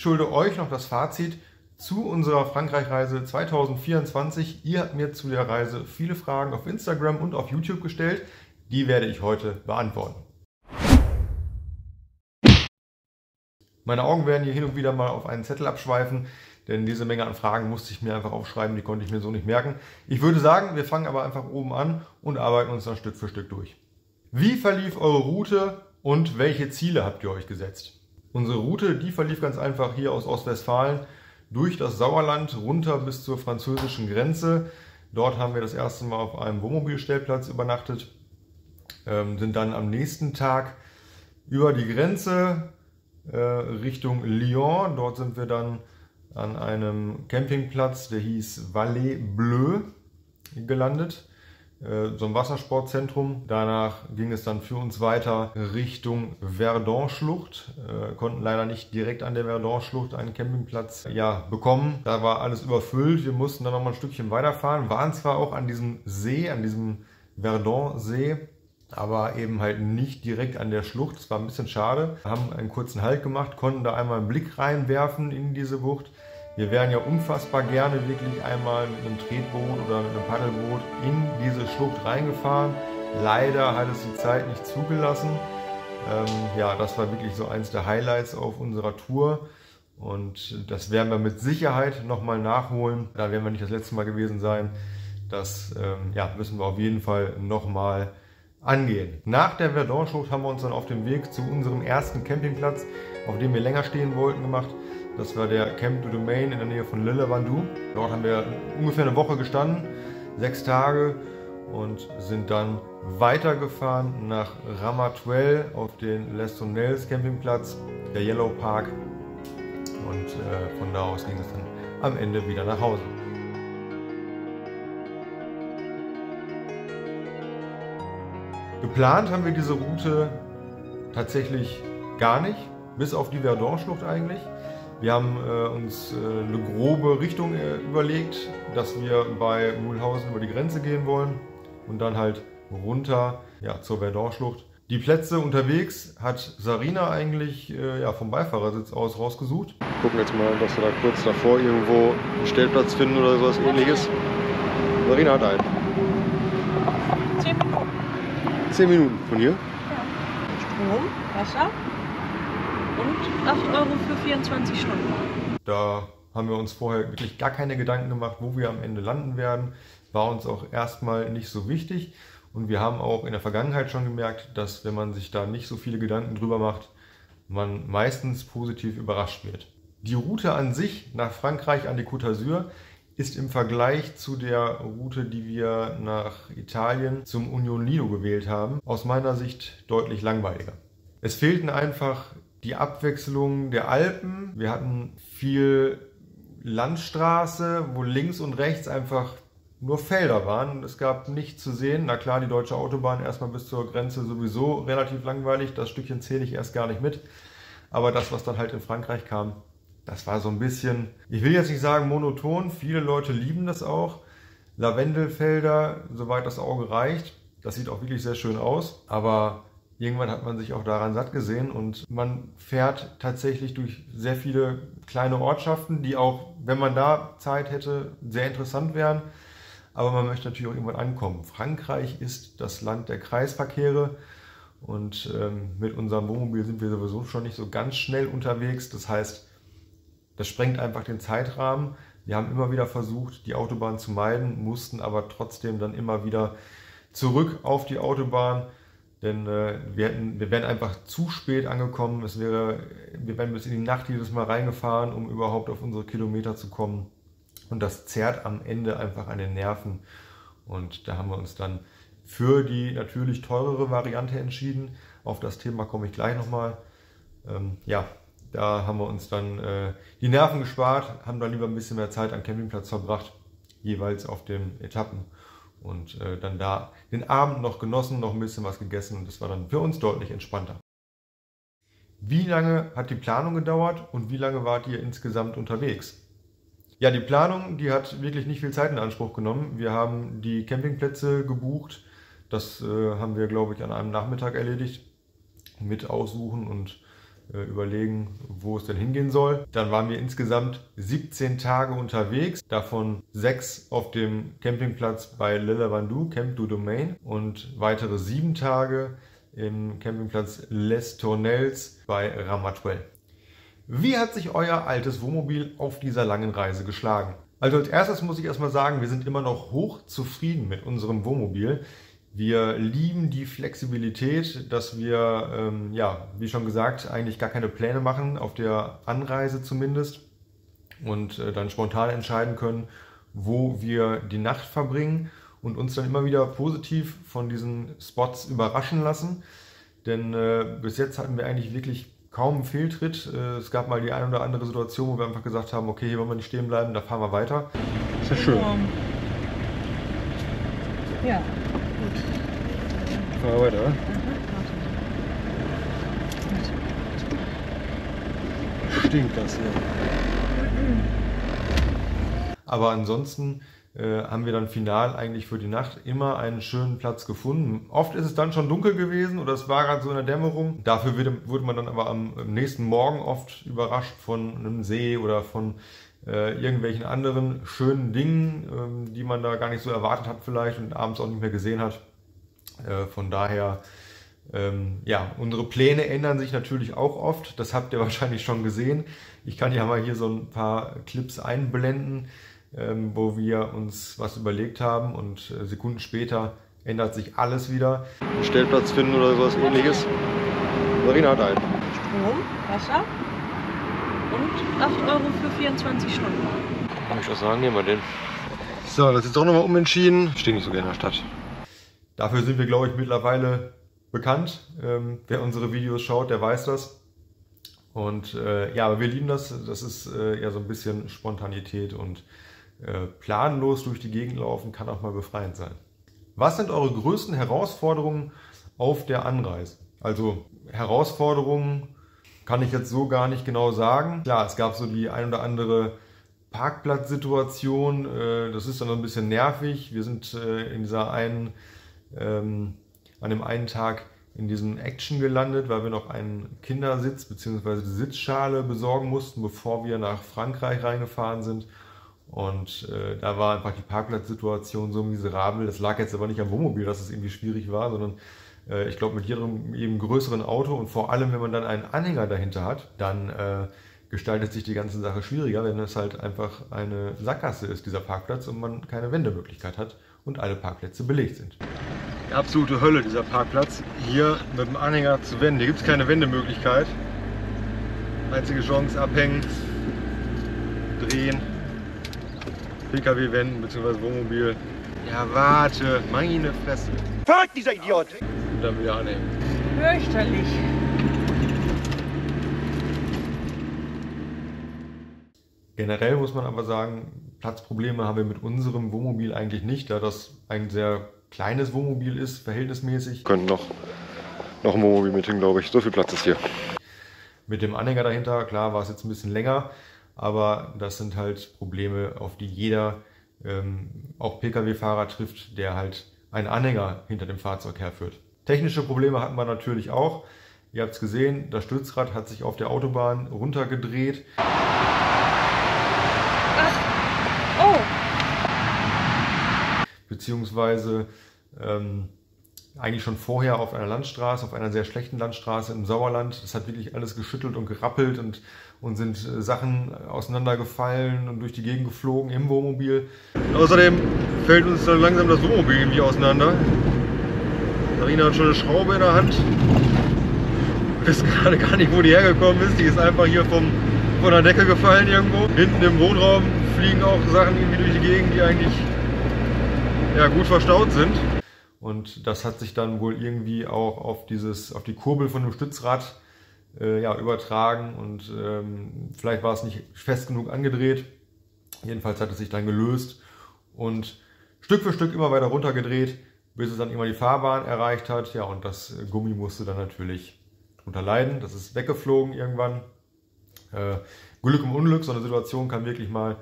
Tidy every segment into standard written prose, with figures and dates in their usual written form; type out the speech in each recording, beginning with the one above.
schulde euch noch das Fazit zu unserer Frankreich-Reise 2024. Ihr habt mir zu der Reise viele Fragen auf Instagram und auf YouTube gestellt. Die werde ich heute beantworten. Meine Augen werden hier hin und wieder mal auf einen Zettel abschweifen, denn diese Menge an Fragen musste ich mir einfach aufschreiben, die konnte ich mir so nicht merken. Ich würde sagen, wir fangen aber einfach oben an und arbeiten uns dann Stück für Stück durch. Wie verlief eure Route und welche Ziele habt ihr euch gesetzt? Unsere Route, die verlief ganz einfach hier aus Ostwestfalen durch das Sauerland runter bis zur französischen Grenze. Dort haben wir das erste Mal auf einem Wohnmobilstellplatz übernachtet, sind dann am nächsten Tag über die Grenze Richtung Lyon. Dort sind wir dann an einem Campingplatz, der hieß Vallée Bleue, gelandet. So ein Wassersportzentrum. Danach ging es dann für uns weiter Richtung Verdun-Schlucht. Konnten leider nicht direkt an der Verdun-Schlucht einen Campingplatz bekommen. Da war alles überfüllt. Wir mussten dann noch mal ein Stückchen weiterfahren. Waren zwar auch an diesem See, an diesem Verdun-See, aber eben halt nicht direkt an der Schlucht. Das war ein bisschen schade. Wir haben einen kurzen Halt gemacht, konnten da einmal einen Blick reinwerfen in diese Bucht. Wir wären ja unfassbar gerne wirklich einmal mit einem Tretboot oder mit einem Paddelboot in diese Schlucht reingefahren. Leider hat es die Zeit nicht zugelassen. Das war wirklich so eins der Highlights auf unserer Tour. Und das werden wir mit Sicherheit nochmal nachholen. Da werden wir nicht das letzte Mal gewesen sein. Das müssen wir auf jeden Fall nochmal angehen. Nach der Verdun-Schlucht haben wir uns dann auf dem Weg zu unserem ersten Campingplatz, auf dem wir länger stehen wollten, gemacht. Das war der Camp du Domaine in der Nähe von Lille-Vendoux. Dort haben wir ungefähr eine Woche gestanden, 6 Tage, und sind dann weitergefahren nach Ramatuelle auf den Les Tonnelles Campingplatz, der Yellow Park. Und von da aus ging es dann am Ende wieder nach Hause. Geplant haben wir diese Route tatsächlich gar nicht, bis auf die Verdun-Schlucht eigentlich. Wir haben uns eine grobe Richtung überlegt, dass wir bei Mulhausen über die Grenze gehen wollen und dann halt runter zur Verdun-Schlucht. Die Plätze unterwegs hat Sarina eigentlich vom Beifahrersitz aus rausgesucht. Wir gucken jetzt mal, dass wir da kurz davor irgendwo einen Stellplatz finden oder sowas Ähnliches. Sarina hat einen. 10 Minuten. 10 Minuten von hier? Ja. Strom, Wasser und 8 € für 24 Stunden. Da haben wir uns vorher wirklich gar keine Gedanken gemacht, wo wir am Ende landen werden. War uns auch erstmal nicht so wichtig. Und wir haben auch in der Vergangenheit schon gemerkt, dass wenn man sich da nicht so viele Gedanken drüber macht, man meistens positiv überrascht wird. Die Route an sich nach Frankreich an die Côte d'Azur ist im Vergleich zu der Route, die wir nach Italien zum Union Lido gewählt haben, aus meiner Sicht deutlich langweiliger. Es fehlten einfach die Abwechslung der Alpen. Wir hatten viel Landstraße, wo links und rechts einfach nur Felder waren. Es gab nichts zu sehen. Na klar, die deutsche Autobahn erstmal bis zur Grenze sowieso relativ langweilig. Das Stückchen zähle ich erst gar nicht mit. Aber das, was dann halt in Frankreich kam, das war so ein bisschen, ich will jetzt nicht sagen monoton. Viele Leute lieben das auch. Lavendelfelder, soweit das Auge reicht. Das sieht auch wirklich sehr schön aus. Aber irgendwann hat man sich auch daran satt gesehen und man fährt tatsächlich durch sehr viele kleine Ortschaften, die auch, wenn man da Zeit hätte, sehr interessant wären. Aber man möchte natürlich auch irgendwann ankommen. Frankreich ist das Land der Kreisverkehre und mit unserem Wohnmobil sind wir sowieso schon nicht so ganz schnell unterwegs. Das heißt, das sprengt einfach den Zeitrahmen. Wir haben immer wieder versucht, die Autobahn zu meiden, mussten aber trotzdem dann immer wieder zurück auf die Autobahn. Denn wir wären einfach zu spät angekommen. Wir wären bis in die Nacht jedes Mal reingefahren, um überhaupt auf unsere Kilometer zu kommen. Und das zerrt am Ende einfach an den Nerven. Und da haben wir uns dann für die natürlich teurere Variante entschieden. Auf das Thema komme ich gleich nochmal. Da haben wir uns dann die Nerven gespart, haben dann lieber ein bisschen mehr Zeit am Campingplatz verbracht, jeweils auf den Etappen. Und dann da den Abend noch genossen, noch ein bisschen was gegessen und das war dann für uns deutlich entspannter. Wie lange hat die Planung gedauert und wie lange wart ihr insgesamt unterwegs? Ja, die Planung, die hat wirklich nicht viel Zeit in Anspruch genommen. Wir haben die Campingplätze gebucht. Das haben wir, glaube ich, an einem Nachmittag erledigt mit Aussuchen und überlegen, wo es denn hingehen soll. Dann waren wir insgesamt 17 Tage unterwegs, davon 6 auf dem Campingplatz bei Le Lavandou, Camp du Domaine, und weitere 7 Tage im Campingplatz Les Tournelles bei Ramatuelle. Wie hat sich euer altes Wohnmobil auf dieser langen Reise geschlagen? Also als erstes muss ich erstmal sagen, wir sind immer noch hoch zufrieden mit unserem Wohnmobil. Wir lieben die Flexibilität, dass wir, ja, wie schon gesagt, eigentlich gar keine Pläne machen, auf der Anreise zumindest, und dann spontan entscheiden können, wo wir die Nacht verbringen und uns dann immer wieder positiv von diesen Spots überraschen lassen. Denn bis jetzt hatten wir eigentlich wirklich kaum einen Fehltritt. Es gab mal die eine oder andere Situation, wo wir einfach gesagt haben, okay, hier wollen wir nicht stehen bleiben, da fahren wir weiter. Ist ja schön. Ja. Fahren wir weiter, oder? Stinkt das hier. Aber ansonsten haben wir dann final eigentlich für die Nacht immer einen schönen Platz gefunden. Oft ist es dann schon dunkel gewesen oder es war gerade so in der Dämmerung. Dafür wurde man dann aber am nächsten Morgen oft überrascht von einem See oder von irgendwelchen anderen schönen Dingen, die man da gar nicht so erwartet hat vielleicht und abends auch nicht mehr gesehen hat. Von daher, ja, unsere Pläne ändern sich natürlich auch oft. Das habt ihr wahrscheinlich schon gesehen. Ich kann ja mal hier so ein paar Clips einblenden, wo wir uns was überlegt haben, und Sekunden später ändert sich alles wieder. Einen Stellplatz finden oder sowas Ähnliches. Marina hat einen. Strom, Wasser und 8 Euro für 24 Stunden. Kann ich auch sagen, nehmen wir den. So, das ist jetzt auch nochmal umentschieden. Ich stehe nicht so gerne in der Stadt. Dafür sind wir, glaube ich, mittlerweile bekannt. Wer unsere Videos schaut, der weiß das. Und ja, aber wir lieben das. Das ist ja so ein bisschen Spontanität, und planlos durch die Gegend laufen kann auch mal befreiend sein. Was sind eure größten Herausforderungen auf der Anreise? Also Herausforderungen kann ich jetzt so gar nicht genau sagen. Klar, es gab so die ein oder andere Parkplatzsituation. Das ist dann ein bisschen nervig. Wir sind in dieser an dem einen Tag in diesem Action gelandet, weil wir noch einen Kindersitz bzw. die Sitzschale besorgen mussten, bevor wir nach Frankreich reingefahren sind. Und da war einfach die Parkplatzsituation so miserabel. Das lag jetzt aber nicht am Wohnmobil, dass es irgendwie schwierig war, sondern ich glaube mit jedem größeren Auto, und vor allem, wenn man dann einen Anhänger dahinter hat, dann gestaltet sich die ganze Sache schwieriger, wenn es halt einfach eine Sackgasse ist, dieser Parkplatz, und man keine Wendemöglichkeit hat und alle Parkplätze belegt sind. Die absolute Hölle, dieser Parkplatz. Hier mit dem Anhänger zu wenden. Hier gibt es keine Wendemöglichkeit. Einzige Chance: abhängen, drehen, PKW wenden bzw. Wohnmobil. Ja, warte, meine Fresse. Fahrt, dieser Idiot! Und dann wieder anhängen. Fürchterlich. Generell muss man aber sagen, Platzprobleme haben wir mit unserem Wohnmobil eigentlich nicht, da das ein sehr kleines Wohnmobil ist, verhältnismäßig. Können noch ein Wohnmobil mit hin, glaube ich. So viel Platz ist hier. Mit dem Anhänger dahinter, klar, war es jetzt ein bisschen länger, aber das sind halt Probleme, auf die jeder, auch Pkw-Fahrer trifft, der halt einen Anhänger hinter dem Fahrzeug herführt. Technische Probleme hatten wir natürlich auch. Ihr habt es gesehen, das Stützrad hat sich auf der Autobahn runtergedreht. Oh! Beziehungsweise eigentlich schon vorher auf einer Landstraße, auf einer sehr schlechten Landstraße im Sauerland. Das hat wirklich alles geschüttelt und gerappelt, und sind Sachen auseinandergefallen und durch die Gegend geflogen im Wohnmobil. Außerdem fällt uns dann langsam das Wohnmobil irgendwie auseinander. Marina hat schon eine Schraube in der Hand. Wir wissen gerade gar nicht, wo die hergekommen ist. Die ist einfach hier von der Decke gefallen irgendwo. Hinten im Wohnraum fliegen auch Sachen irgendwie durch die Gegend, die eigentlich ja, gut verstaut sind. Und das hat sich dann wohl irgendwie auch auf die Kurbel von dem Stützrad ja, übertragen, und vielleicht war es nicht fest genug angedreht. Jedenfalls hat es sich dann gelöst und Stück für Stück immer weiter runtergedreht, bis es dann immer die Fahrbahn erreicht hat. Ja, und das Gummi musste dann natürlich drunter leiden. Das ist weggeflogen irgendwann. Glück im Unglück, so eine Situation kann wirklich mal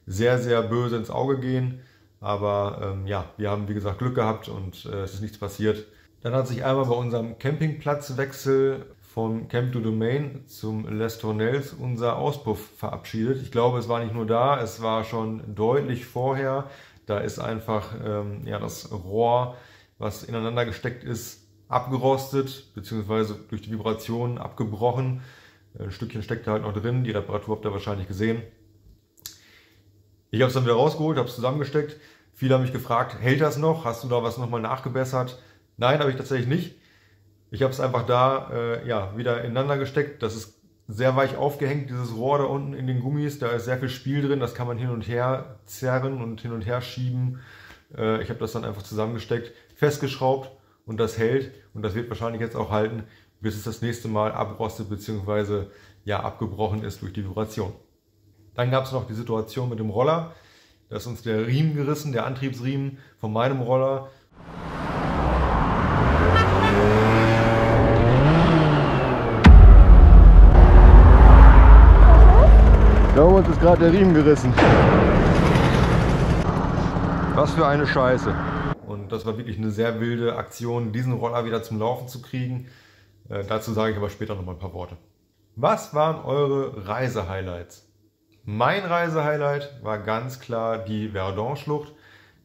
sehr, sehr böse ins Auge gehen. Aber ja, wir haben wie gesagt Glück gehabt, und es ist nichts passiert. Dann hat sich einmal bei unserem Campingplatzwechsel vom Camp du Domain zum Les Tournelles unser Auspuff verabschiedet. Ich glaube, es war nicht nur da, es war schon deutlich vorher. Da ist einfach das Rohr, was ineinander gesteckt ist, abgerostet, beziehungsweise durch die Vibrationen abgebrochen. Ein Stückchen steckt da halt noch drin, die Reparatur habt ihr wahrscheinlich gesehen. Ich habe es dann wieder rausgeholt, habe es zusammengesteckt. Viele haben mich gefragt, hält das noch? Hast du da was nochmal nachgebessert? Nein, habe ich tatsächlich nicht. Ich habe es einfach da wieder ineinander gesteckt. Das ist sehr weich aufgehängt, dieses Rohr da unten in den Gummis. Da ist sehr viel Spiel drin, das kann man hin und her zerren und hin und her schieben. Ich habe das dann einfach zusammengesteckt, festgeschraubt und das hält. Und das wird wahrscheinlich jetzt auch halten, bis es das nächste Mal abrostet bzw. abgebrochen ist durch die Vibration. Dann gab es noch die Situation mit dem Roller. Da ist uns der Riemen gerissen, der Antriebsriemen von meinem Roller. Da uns ist gerade der Riemen gerissen. Was für eine Scheiße. Und das war wirklich eine sehr wilde Aktion, diesen Roller wieder zum Laufen zu kriegen. Dazu sage ich aber später noch mal ein paar Worte. Was waren eure Reisehighlights? Mein Reisehighlight war ganz klar die Verdun-Schlucht.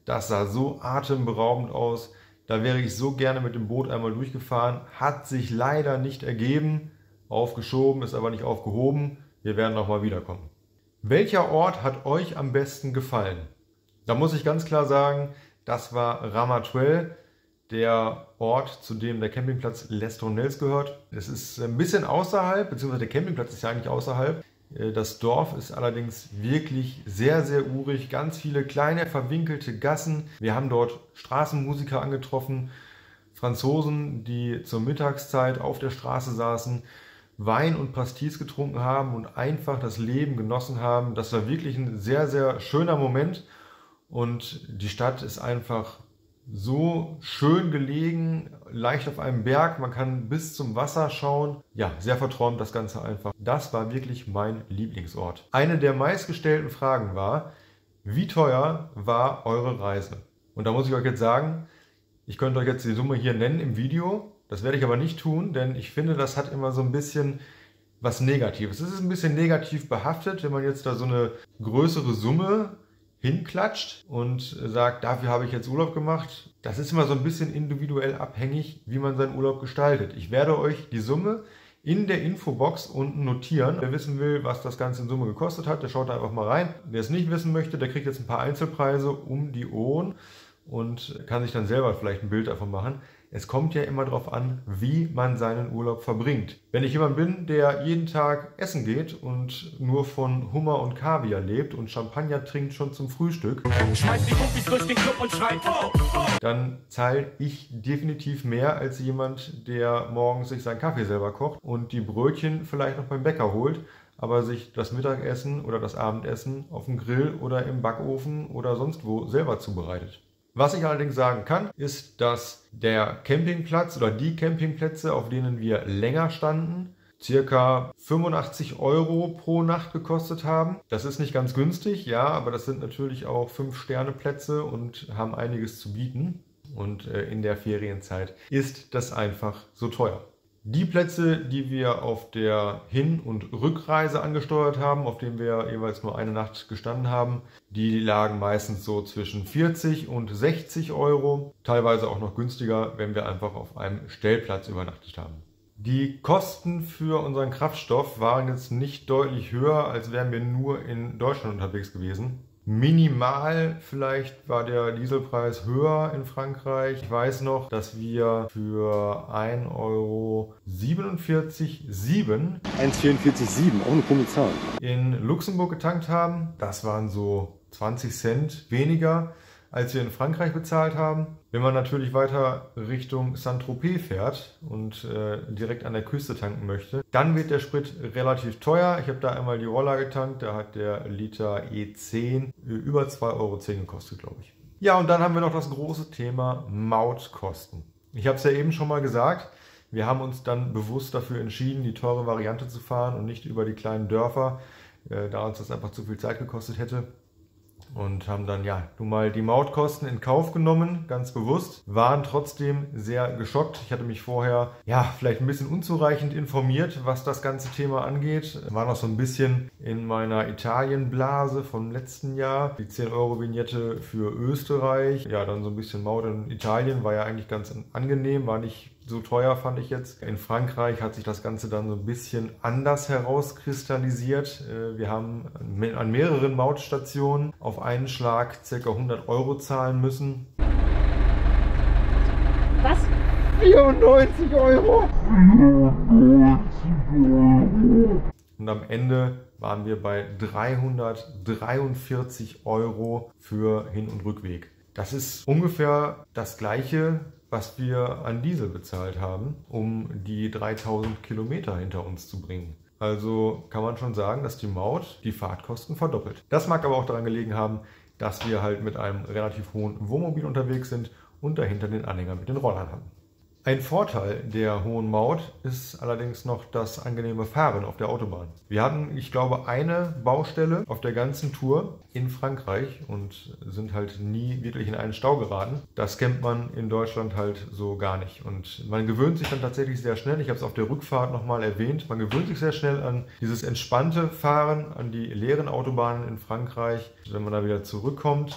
Das sah so atemberaubend aus. Da wäre ich so gerne mit dem Boot einmal durchgefahren. Hat sich leider nicht ergeben. Aufgeschoben, ist aber nicht aufgehoben. Wir werden noch mal wiederkommen. Welcher Ort hat euch am besten gefallen? Da muss ich ganz klar sagen, das war Ramatuelle, der Ort, zu dem der Campingplatz Les Tournelles gehört. Es ist ein bisschen außerhalb, beziehungsweise der Campingplatz ist ja eigentlich außerhalb. Das Dorf ist allerdings wirklich sehr, sehr urig. Ganz viele kleine, verwinkelte Gassen. Wir haben dort Straßenmusiker angetroffen, Franzosen, die zur Mittagszeit auf der Straße saßen, Wein und Pastis getrunken haben und einfach das Leben genossen haben. Das war wirklich ein sehr, sehr schöner Moment. Und die Stadt ist einfach so schön gelegen, leicht auf einem Berg, man kann bis zum Wasser schauen. Ja, sehr verträumt das Ganze einfach. Das war wirklich mein Lieblingsort. Eine der meistgestellten Fragen war, wie teuer war eure Reise? Und da muss ich euch jetzt sagen, ich könnte euch jetzt die Summe hier nennen im Video. Das werde ich aber nicht tun, denn ich finde, das hat immer so ein bisschen was Negatives. Es ist ein bisschen negativ behaftet, wenn man jetzt da so eine größere Summe hinklatscht und sagt, dafür habe ich jetzt Urlaub gemacht. Das ist immer so ein bisschen individuell abhängig, wie man seinen Urlaub gestaltet. Ich werde euch die Summe in der Infobox unten notieren. Wer wissen will, was das Ganze in Summe gekostet hat, der schaut da einfach mal rein. Wer es nicht wissen möchte, der kriegt jetzt ein paar Einzelpreise um die Ohren und kann sich dann selber vielleicht ein Bild davon machen. Es kommt ja immer darauf an, wie man seinen Urlaub verbringt. Wenn ich jemand bin, der jeden Tag essen geht und nur von Hummer und Kaviar lebt und Champagner trinkt schon zum Frühstück, dann zahle ich definitiv mehr als jemand, der morgens sich seinen Kaffee selber kocht und die Brötchen vielleicht noch beim Bäcker holt, aber sich das Mittagessen oder das Abendessen auf dem Grill oder im Backofen oder sonst wo selber zubereitet. Was ich allerdings sagen kann, ist, dass der Campingplatz oder die Campingplätze, auf denen wir länger standen, ca. 85 € pro Nacht gekostet haben. Das ist nicht ganz günstig, ja, aber das sind natürlich auch 5-Sterne-Plätze und haben einiges zu bieten. Und in der Ferienzeit ist das einfach so teuer. Die Plätze, die wir auf der Hin- und Rückreise angesteuert haben, auf denen wir jeweils nur eine Nacht gestanden haben, die lagen meistens so zwischen 40 und 60 €, teilweise auch noch günstiger, wenn wir einfach auf einem Stellplatz übernachtet haben. Die Kosten für unseren Kraftstoff waren jetzt nicht deutlich höher, als wären wir nur in Deutschland unterwegs gewesen. Minimal vielleicht war der Dieselpreis höher in Frankreich. Ich weiß noch, dass wir für 1,47 € ohne krumme Zahlen, in Luxemburg getankt haben. Das waren so 20 Cent weniger, als wir in Frankreich bezahlt haben. Wenn man natürlich weiter Richtung Saint-Tropez fährt und direkt an der Küste tanken möchte, dann wird der Sprit relativ teuer. Ich habe da einmal die Roller getankt, da hat der Liter E10 über 2,10 € gekostet, glaube ich. Ja, und dann haben wir noch das große Thema Mautkosten. Ich habe es ja eben schon mal gesagt, wir haben uns dann bewusst dafür entschieden, die teure Variante zu fahren und nicht über die kleinen Dörfer, da uns das einfach zu viel Zeit gekostet hätte. und haben dann ja nun mal die Mautkosten in Kauf genommen, ganz bewusst, waren trotzdem sehr geschockt. Ich hatte mich vorher ja vielleicht ein bisschen unzureichend informiert, was das ganze Thema angeht. War noch so ein bisschen in meiner Italienblase vom letzten Jahr. Die 10-Euro-Vignette für Österreich, ja dann so ein bisschen Maut in Italien, war ja eigentlich ganz angenehm, war nicht so teuer, fand ich jetzt. In Frankreich hat sich das Ganze dann so ein bisschen anders herauskristallisiert. Wir haben an mehreren Mautstationen auf einen Schlag ca. 100 Euro zahlen müssen. Was? 94 Euro! Und am Ende waren wir bei 343 Euro für Hin- und Rückweg. Das ist ungefähr das Gleiche, was wir an Diesel bezahlt haben, um die 3000 Kilometer hinter uns zu bringen. Also kann man schon sagen, dass die Maut die Fahrtkosten verdoppelt. Das mag aber auch daran gelegen haben, dass wir halt mit einem relativ hohen Wohnmobil unterwegs sind und dahinter den Anhänger mit den Rollern haben. Ein Vorteil der hohen Maut ist allerdings noch das angenehme Fahren auf der Autobahn. Wir hatten, ich glaube, eine Baustelle auf der ganzen Tour in Frankreich und sind halt nie wirklich in einen Stau geraten. Das kennt man in Deutschland halt so gar nicht. Und man gewöhnt sich dann tatsächlich sehr schnell, ich habe es auf der Rückfahrt nochmal erwähnt, man gewöhnt sich sehr schnell an dieses entspannte Fahren, an die leeren Autobahnen in Frankreich. Wenn man da wieder zurückkommt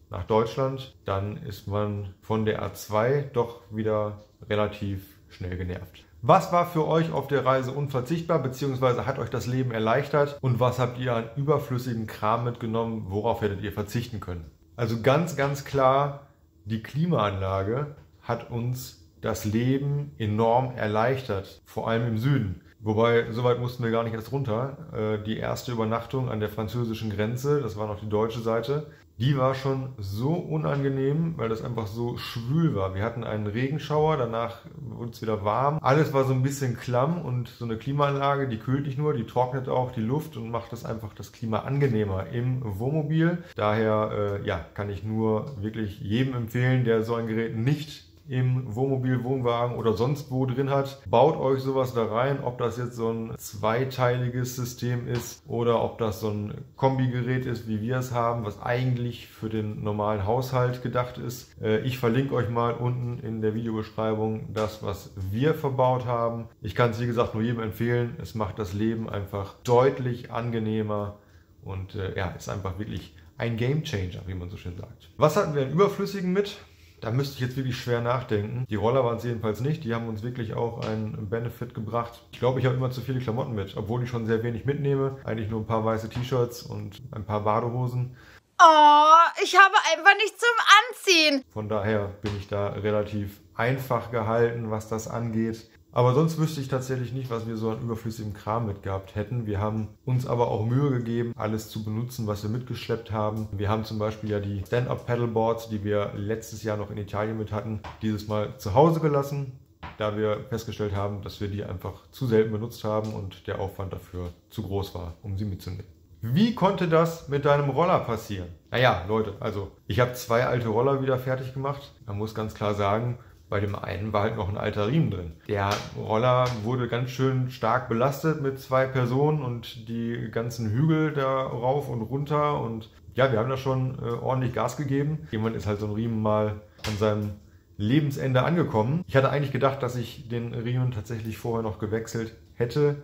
nach Deutschland, dann ist man von der A2 doch wieder relativ schnell genervt. Was war für euch auf der Reise unverzichtbar, beziehungsweise hat euch das Leben erleichtert und was habt ihr an überflüssigen Kram mitgenommen, worauf hättet ihr verzichten können? Also ganz, ganz klar, die Klimaanlage hat uns das Leben enorm erleichtert, vor allem im Süden. Wobei, so weit mussten wir gar nicht erst runter. Die erste Übernachtung an der französischen Grenze, das war noch die deutsche Seite, die war schon so unangenehm, weil das einfach so schwül war. Wir hatten einen Regenschauer, danach wurde es wieder warm. Alles war so ein bisschen klamm und so eine Klimaanlage, die kühlt nicht nur, die trocknet auch die Luft und macht das einfach das Klima angenehmer im Wohnmobil. Daher ja, kann ich nur wirklich jedem empfehlen, der so ein Gerät nicht im Wohnmobil, Wohnwagen oder sonst wo drin hat. Baut euch sowas da rein, ob das jetzt so ein zweiteiliges System ist oder ob das so ein Kombigerät ist, wie wir es haben, was eigentlich für den normalen Haushalt gedacht ist. Ich verlinke euch mal unten in der Videobeschreibung das, was wir verbaut haben. Ich kann es wie gesagt nur jedem empfehlen. Es macht das Leben einfach deutlich angenehmer und ja, ist einfach wirklich ein Gamechanger, wie man so schön sagt. Was hatten wir an Überflüssigen mit? Da müsste ich jetzt wirklich schwer nachdenken. Die Roller waren es jedenfalls nicht. Die haben uns wirklich auch einen Benefit gebracht. Ich glaube, ich habe immer zu viele Klamotten mit, obwohl ich schon sehr wenig mitnehme. Eigentlich nur ein paar weiße T-Shirts und ein paar Badehosen. Oh, ich habe einfach nichts zum Anziehen. Von daher bin ich da relativ einfach gehalten, was das angeht. Aber sonst wüsste ich tatsächlich nicht, was wir so an überflüssigem Kram mitgehabt hätten. Wir haben uns aber auch Mühe gegeben, alles zu benutzen, was wir mitgeschleppt haben. Wir haben zum Beispiel ja die Stand-Up-Paddleboards, die wir letztes Jahr noch in Italien mit hatten, dieses Mal zu Hause gelassen, da wir festgestellt haben, dass wir die einfach zu selten benutzt haben und der Aufwand dafür zu groß war, um sie mitzunehmen. Wie konnte das mit deinem Roller passieren? Naja, Leute, also ich habe 2 alte Roller wieder fertig gemacht. Man muss ganz klar sagen, bei dem einen war halt noch ein alter Riemen drin. Der Roller wurde ganz schön stark belastet mit 2 Personen und die ganzen Hügel da rauf und runter. Und ja, wir haben da schon ordentlich Gas gegeben. Irgendwann ist halt so ein Riemen mal an seinem Lebensende angekommen. Ich hatte eigentlich gedacht, dass ich den Riemen tatsächlich vorher noch gewechselt hätte.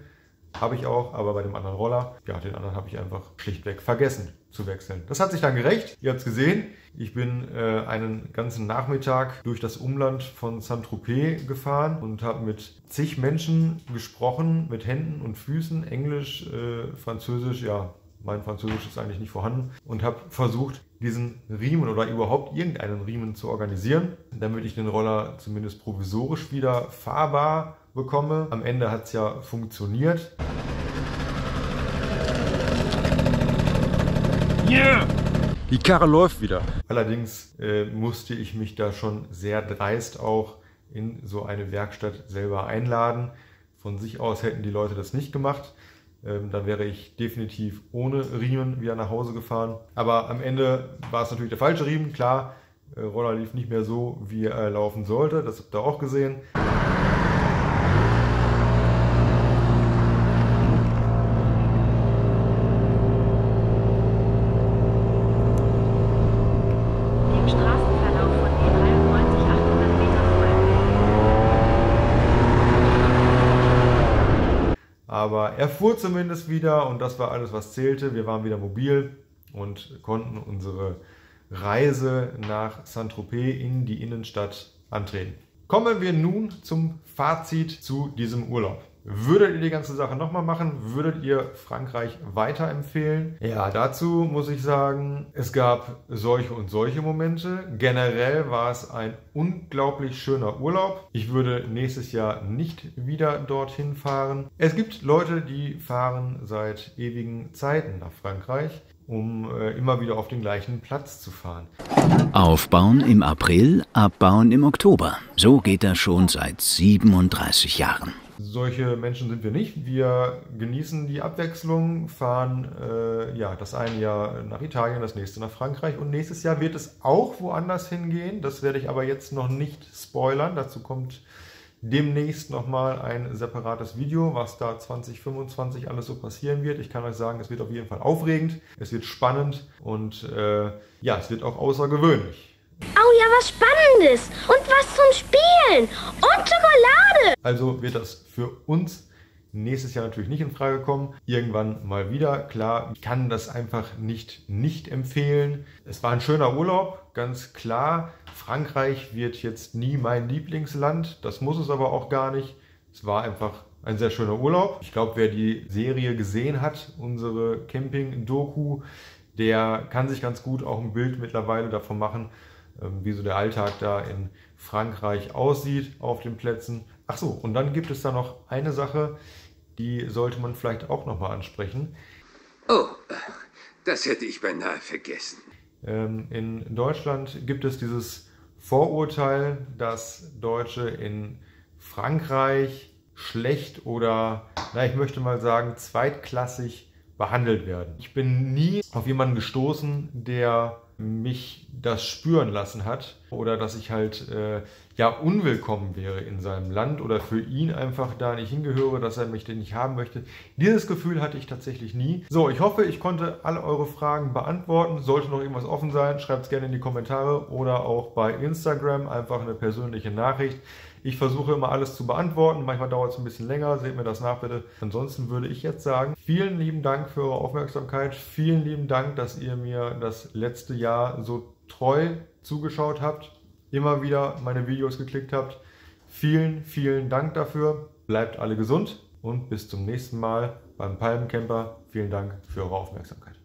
Habe ich auch, aber bei dem anderen Roller, ja, den anderen habe ich einfach schlichtweg vergessen zu wechseln. Das hat sich dann gerächt. Ihr habt es gesehen. Ich bin einen ganzen Nachmittag durch das Umland von Saint-Tropez gefahren und habe mit zig Menschen gesprochen, mit Händen und Füßen, Englisch, Französisch, ja, mein Französisch ist eigentlich nicht vorhanden, und habe versucht, diesen Riemen oder überhaupt irgendeinen Riemen zu organisieren, damit ich den Roller zumindest provisorisch wieder fahrbar bekomme. Am Ende hat es ja funktioniert. Yeah! Die Karre läuft wieder. Allerdings musste ich mich da schon sehr dreist auch in so eine Werkstatt selber einladen. Von sich aus hätten die Leute das nicht gemacht. Dann wäre ich definitiv ohne Riemen wieder nach Hause gefahren. Aber am Ende war es natürlich der falsche Riemen. Klar, Roller lief nicht mehr so, wie er laufen sollte. Das habt ihr auch gesehen. aber er fuhr zumindest wieder und das war alles, was zählte. Wir waren wieder mobil und konnten unsere Reise nach Saint-Tropez in die Innenstadt antreten. Kommen wir nun zum Fazit zu diesem Urlaub. Würdet ihr die ganze Sache nochmal machen? Würdet ihr Frankreich weiterempfehlen? Ja, dazu muss ich sagen, es gab solche und solche Momente. Generell war es ein unglaublich schöner Urlaub. Ich würde nächstes Jahr nicht wieder dorthin fahren. Es gibt Leute, die fahren seit ewigen Zeiten nach Frankreich, um immer wieder auf den gleichen Platz zu fahren. Aufbauen im April, abbauen im Oktober. So geht das schon seit 37 Jahren. Solche Menschen sind wir nicht. Wir genießen die Abwechslung, fahren das eine Jahr nach Italien, das nächste nach Frankreich und nächstes Jahr wird es auch woanders hingehen. Das werde ich aber jetzt noch nicht spoilern. Dazu kommt demnächst nochmal ein separates Video, was da 2025 alles so passieren wird. Ich kann euch sagen, es wird auf jeden Fall aufregend, es wird spannend und es wird auch außergewöhnlich. Oh ja, was Spannendes und was zum Spielen und Schokolade. Also wird das für uns nächstes Jahr natürlich nicht in Frage kommen. Irgendwann mal wieder. Klar, ich kann das einfach nicht empfehlen. Es war ein schöner Urlaub, ganz klar. Frankreich wird jetzt nie mein Lieblingsland. Das muss es aber auch gar nicht. Es war einfach ein sehr schöner Urlaub. Ich glaube, wer die Serie gesehen hat, unsere Camping-Doku, der kann sich ganz gut auch ein Bild mittlerweile davon machen, wie so der Alltag da in Frankreich aussieht auf den Plätzen. Ach so, und dann gibt es da noch eine Sache, die sollte man vielleicht auch nochmal ansprechen. Oh, das hätte ich beinahe vergessen. In Deutschland gibt es dieses Vorurteil, dass Deutsche in Frankreich schlecht oder, ich möchte mal sagen, zweitklassig behandelt werden. Ich bin nie auf jemanden gestoßen, der mich das spüren lassen hat oder dass ich halt unwillkommen wäre in seinem Land oder für ihn einfach da nicht hingehöre, dass er mich denn nicht haben möchte. Dieses Gefühl hatte ich tatsächlich nie. So, ich hoffe, ich konnte alle eure Fragen beantworten. Sollte noch irgendwas offen sein, schreibt es gerne in die Kommentare oder auch bei Instagram einfach eine persönliche Nachricht. Ich versuche immer alles zu beantworten. Manchmal dauert es ein bisschen länger. Seht mir das nach, bitte. Ansonsten würde ich jetzt sagen, vielen lieben Dank für eure Aufmerksamkeit. Vielen lieben Dank, dass ihr mir das letzte Jahr so treu zugeschaut habt. Immer wieder meine Videos geklickt habt. Vielen, vielen Dank dafür. Bleibt alle gesund und bis zum nächsten Mal beim Palmencamper. Vielen Dank für eure Aufmerksamkeit.